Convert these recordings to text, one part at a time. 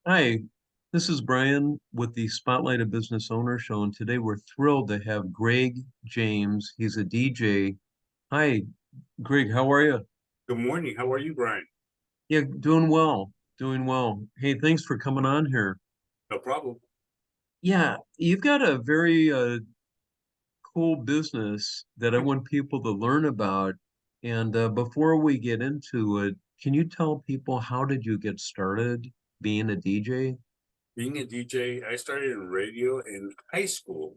Hi, this is Brian with the Spotlight of Business Owner Show, and today we're thrilled to have Greg James. He's a DJ. Hi, Greg, how are you? Good morning. How are you, Brian? Yeah, doing well, doing well. Hey, thanks for coming on here. No problem. Yeah, you've got a very cool business that I want people to learn about. And before we get into it, can you tell people how did you get started being a DJ? Being a DJ, I started in radio in high school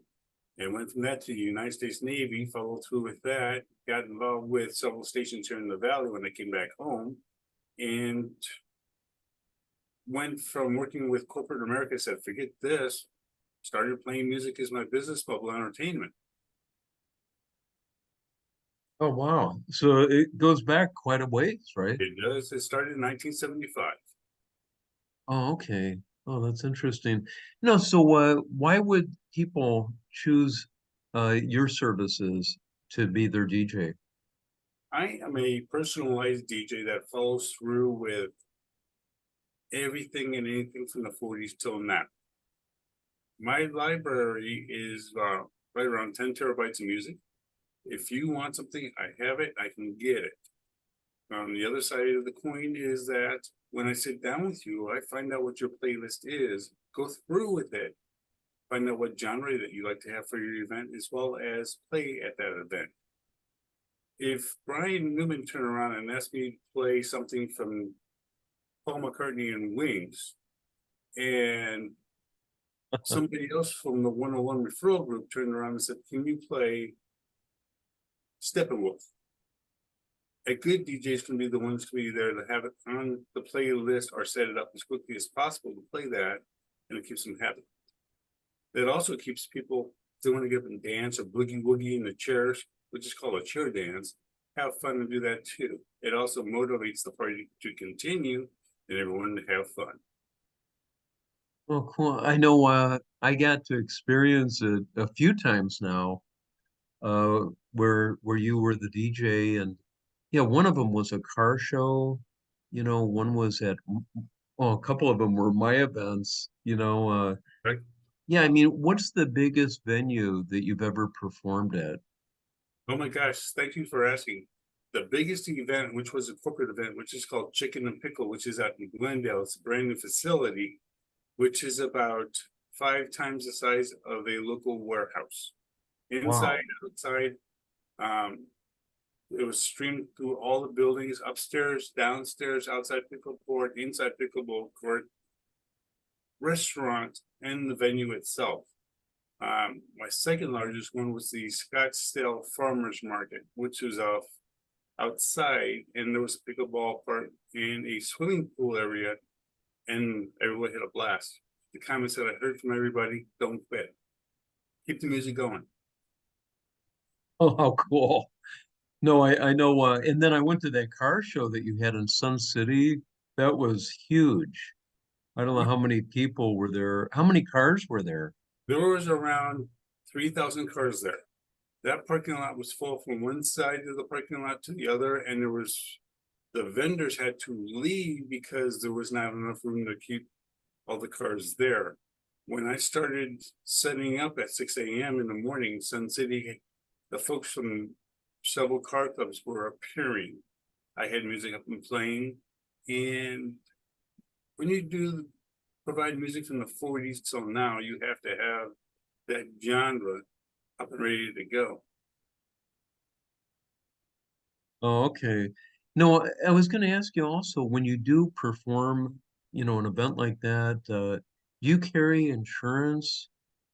and went from that to the United States Navy, followed through with that, got involved with several stations here in the Valley when I came back home, and went from working with corporate America, said, forget this, started playing music as my business, Bubble Entertainment. Oh, wow. So it goes back quite a ways, right? It does. It started in 1975. Oh, okay. Oh, that's interesting. So why would people choose your services to be their DJ? I am a personalized DJ that follows through with everything and anything from the 40s till now. My library is right around 10 terabytes of music. If you want something, I have it, I can get it. On the other side of the coin is that when I sit down with you, I find out what your playlist is, go through with it, find out what genre that you like to have for your event, as well as play at that event. If Brian Newman turned around and asked me to play something from Paul McCartney and Wings, and somebody else from the 101 referral group turned around and said, can you play Steppenwolf? A good DJ is going to be the ones to be there to have it on the playlist or set it up as quickly as possible to play that, and it keeps them happy. It also keeps people doing to get up and dance or boogie woogie in the chairs, which is called a chair dance. Have fun and do that too. It also motivates the party to continue and everyone to have fun. Well, cool. I know I got to experience it a few times now, where you were the DJ, and yeah, one of them was a car show. One was a couple of them were my events. Right? Yeah, I mean, what's the biggest venue that you've ever performed at? Oh my gosh, thank you for asking. The biggest event, which was a corporate event, which is called Chicken and Pickle, which is out in Glendale. It's a brand new facility, which is about 5 times the size of a local warehouse. Inside, Wow. outside, um, it was streamed through all the buildings, upstairs, downstairs, outside pickleball, inside pickleball court, restaurant, and the venue itself. My second largest one was the Scottsdale Farmers Market, which was off outside, and there was a pickleball court and a swimming pool area, and everyone had a blast. The comments that I heard from everybody: don't quit, keep the music going. Oh, how cool. No, I know. And then I went to that car show that you had in Sun City. That was huge. I don't know how many people were there. How many cars were there? There was around 3,000 cars there. That parking lot was full from one side of the parking lot to the other, and the vendors had to leave because there was not enough room to keep all the cars there. When I started setting up at 6 a.m. in the morning, Sun City, the folks from several car clubs were appearing. I had music up and playing, and when you do provide music from the 40s till now, you have to have that genre up and ready to go. Oh, okay. No, I was going to ask you also, when you do perform, an event like that, do you carry insurance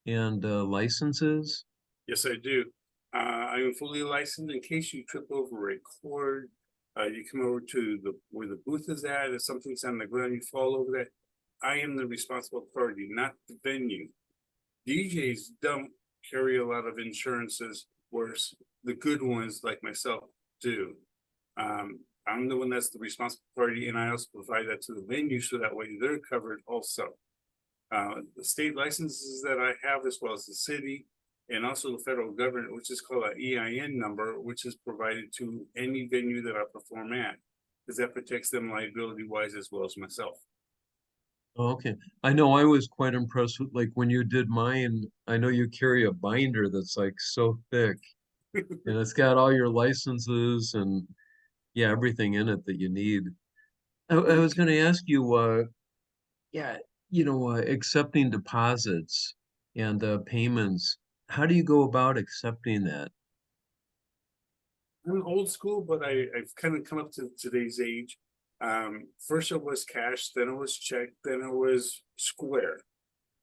and licenses? Yes, I do. I am fully licensed. In case you trip over a cord, you come over to the where the booth is at. If something's on the ground, you fall over that. I am the responsible party, not the venue. DJs don't carry a lot of insurances, whereas the good ones like myself do. I'm the one that's the responsible party, and I also provide that to the venue so that way they're covered also. The state licenses that I have, as well as the city, and also the federal government, which is called an EIN number, which is provided to any venue that I perform at, because that protects them liability wise as well as myself. Oh, okay. I know I was quite impressed with like when you did mine, I know you carry a binder that's like so thick and it's got all your licenses and yeah, everything in it that you need. I was going to ask you, yeah, accepting deposits and payments. How do you go about accepting that? I'm old school, but I've kind of come up to today's age. First it was cash, then it was check, then it was Square,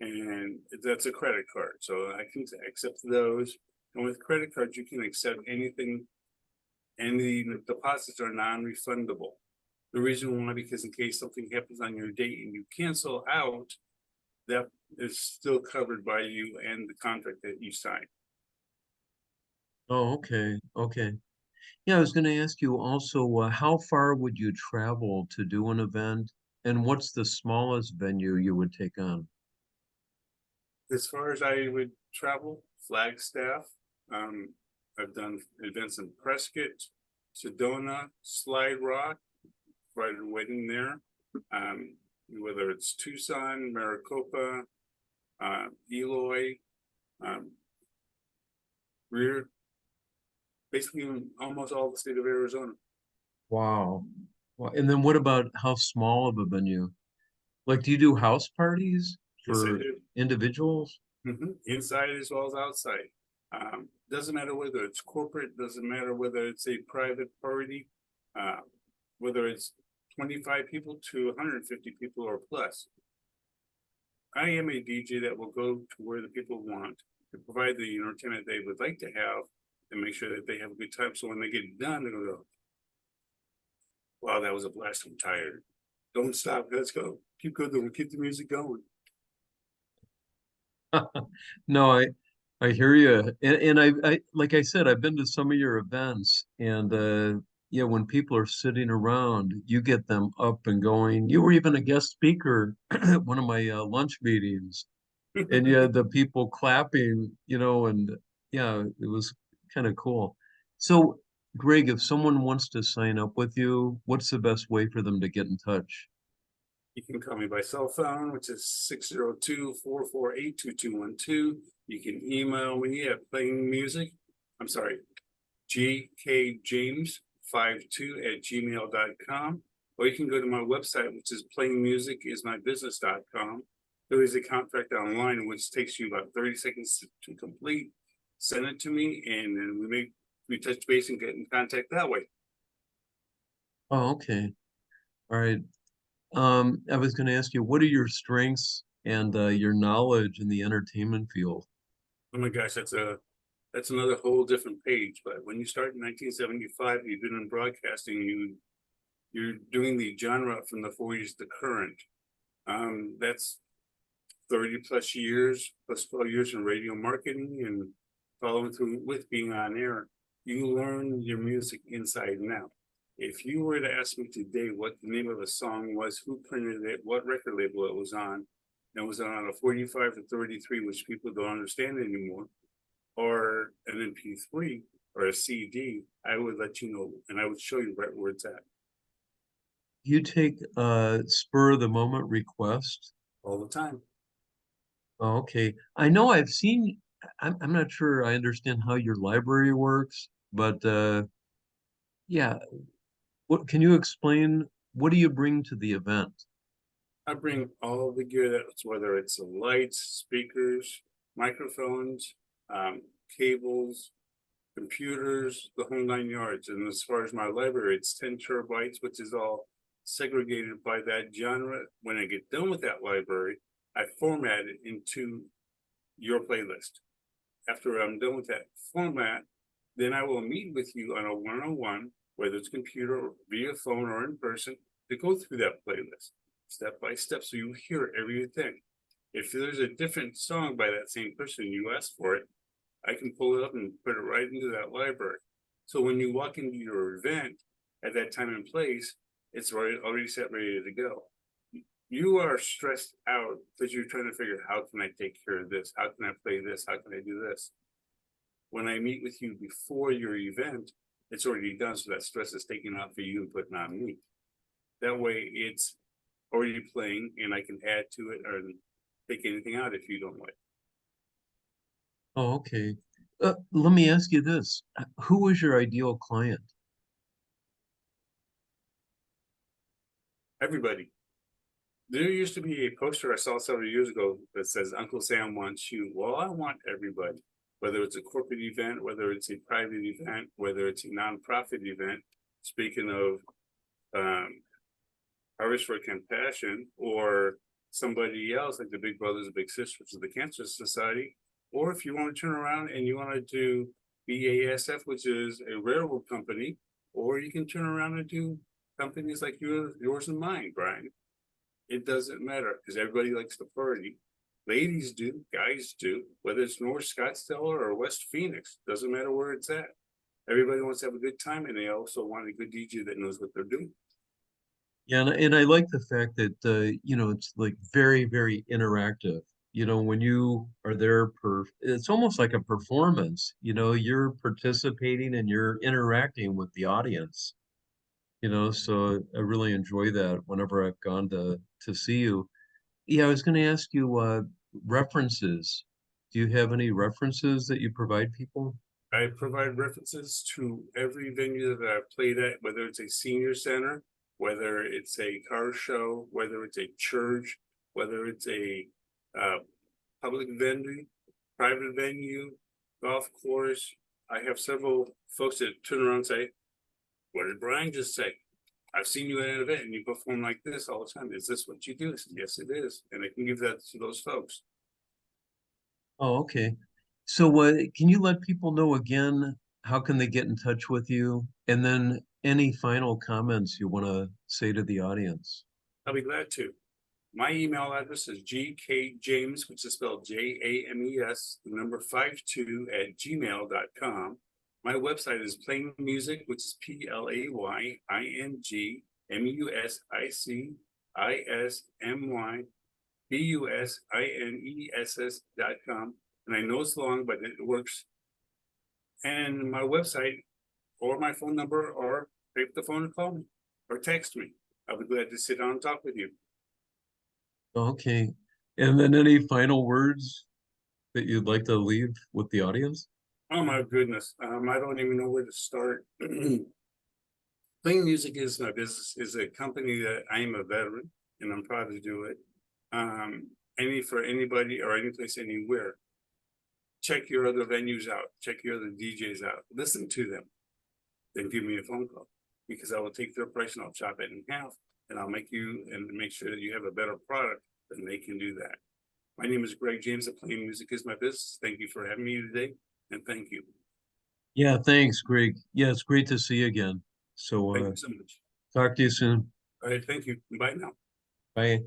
and that's a credit card. So I can accept those. And with credit cards, you can accept anything, and the deposits are non-refundable. The reason why, because in case something happens on your date and you cancel out, that is still covered by you and the contract that you signed. Oh, okay. Okay. Yeah, I was going to ask you also, how far would you travel to do an event? And what's the smallest venue you would take on? As far as I would travel, Flagstaff, um, I've done events in Prescott, Sedona, Slide Rock, right wedding there. Whether it's Tucson, Maricopa, Eloy, um, Greer, basically almost all the state of Arizona. Wow. Well, and then what about how small of a venue? Like, do you do house parties Yes, I for do. individuals? Inside as well as outside. Doesn't matter whether it's corporate, doesn't matter whether it's a private party, uh, whether it's 25 people to 150 people or plus. I am a DJ that will go to where the people want to provide the entertainment they would like to have and make sure that they have a good time. So when they get done, they're gonna go, wow, that was a blast. I'm tired. Don't stop. Let's go. Keep going. Keep the music going. No, I hear you. And I like I said, I've been to some of your events and yeah, when people are sitting around, you get them up and going. You were even a guest speaker at one of my lunch meetings and you had the people clapping, and yeah, it was kind of cool. So, Greg, if someone wants to sign up with you, what's the best way for them to get in touch? You can call me by cell phone, which is 602-448-2212. You can email me at playing music. I'm sorry, gkjames52@gmail.com. Or you can go to my website, which is playingmusicismybusiness.com. There is a contract online, which takes you about 30 seconds to complete. Send it to me, and then we touch base and get in contact that way. Oh, okay. All right. I was going to ask you, what are your strengths and your knowledge in the entertainment field? Oh my gosh, that's another whole different page. But when you start in 1975, you've been in broadcasting, you're doing the genre from the 40s to current. That's 30 plus years, plus 12 years in radio marketing and following through with being on air. You learn your music inside and out. If you were to ask me today what the name of a song was, who printed it, what record label it was on, and it was on a 45 to 33, which people don't understand anymore, or an MP3 or a CD, I would let you know and I would show you right where it's at You take spur of the moment request. all the time. Oh, okay. I know I've seen, I'm not sure I understand how your library works, but yeah, what can you explain? What do you bring to the event? I bring all the gear that's whether it's the lights, speakers, microphones, cables, computers, the whole 9 yards. And as far as my library, it's 10 terabytes, which is all segregated by that genre. When I get done with that library, I format it into your playlist. After I'm done with that format, then I will meet with you on a one-on-one, whether it's computer or via phone or in person, to go through that playlist step by step so you hear everything. If there's a different song by that same person you asked for it, I can pull it up and put it right into that library. So when you walk into your event at that time and place, it's already set ready to go. You are stressed out because you're trying to figure how can I take care of this? How can I play this? How can I do this? When I meet with you before your event, it's already done. So that stress is taken off for you and putting on me. That way it's already playing, and I can add to it or take anything out if you don't like. Oh, okay. Let me ask you this. Who was your ideal client? Everybody. There used to be a poster I saw several years ago that says Uncle Sam wants you. Well, I want everybody, whether it's a corporate event, whether it's a private event, whether it's a nonprofit event. Speaking of Harvest for Compassion, or somebody else like the Big Brothers Big Sisters of the Cancer Society, or if you want to turn around and you want to do BASF, which is a railroad company, or you can turn around and do companies like yours and mine, Brian. It doesn't matter because everybody likes to party. Ladies do, guys do, whether it's North Scottsdale or West Phoenix, doesn't matter where it's at. Everybody wants to have a good time, and they also want a good DJ that knows what they're doing. Yeah, and I like the fact that it's like very, very interactive. When you are there it's almost like a performance. You're participating and you're interacting with the audience. So I really enjoy that whenever I've gone to see you. Yeah, I was going to ask you references. Do you have any references that you provide people? I provide references to every venue that I've played at, whether it's a senior center, whether it's a car show, whether it's a church, whether it's a uh, public venue, private venue, golf course. I have several folks that turn around and say, "What did Brian just say? I've seen you at an event and you perform like this all the time. Is this what you do?" I said, "Yes, it is." And I can give that to those folks. Oh, okay. So can you let people know again, how can they get in touch with you? And then any final comments you want to say to the audience? I'll be glad to. My email address is gkjames, which is spelled JAMES, the number 52 at gmail.com. My website is Plain Music, which is PLAYINGMUSICISMYBUSINESS.com. And I know it's long, but it works. And my website or my phone number, or pick up the phone and call me or text me. I'll be glad to sit down and talk with you. Okay. And then any final words that you'd like to leave with the audience? Oh my goodness. I don't even know where to start. Playing Music is my business, is a company that I am a veteran and I'm proud to do it. For anybody or any place, anywhere. Check your other venues out, check your other DJs out, listen to them, then give me a phone call because I will take their price and I'll chop it in half and I'll make sure that you have a better product than they can do that. My name is Greg James of Playing Music is my business. Thank you for having me today and thank you. Yeah, thanks, Greg. Yeah, it's great to see you again. So Thank you so much. talk to you soon. All right, thank you. Bye now. Bye.